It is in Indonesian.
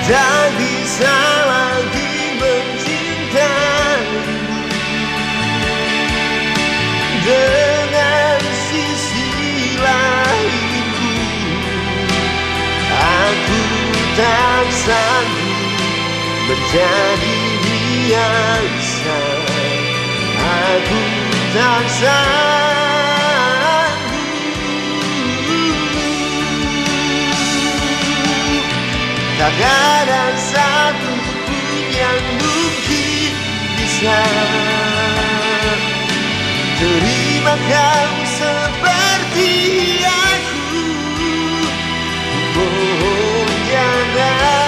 Tak bisa lagi mencintaimu dengan sisi lainku. Aku tak sanggup menjadi biasa. Aku tak sanggup. Tak ada satu pun yang mungkin bisa terima kau seperti aku. Mohon jangan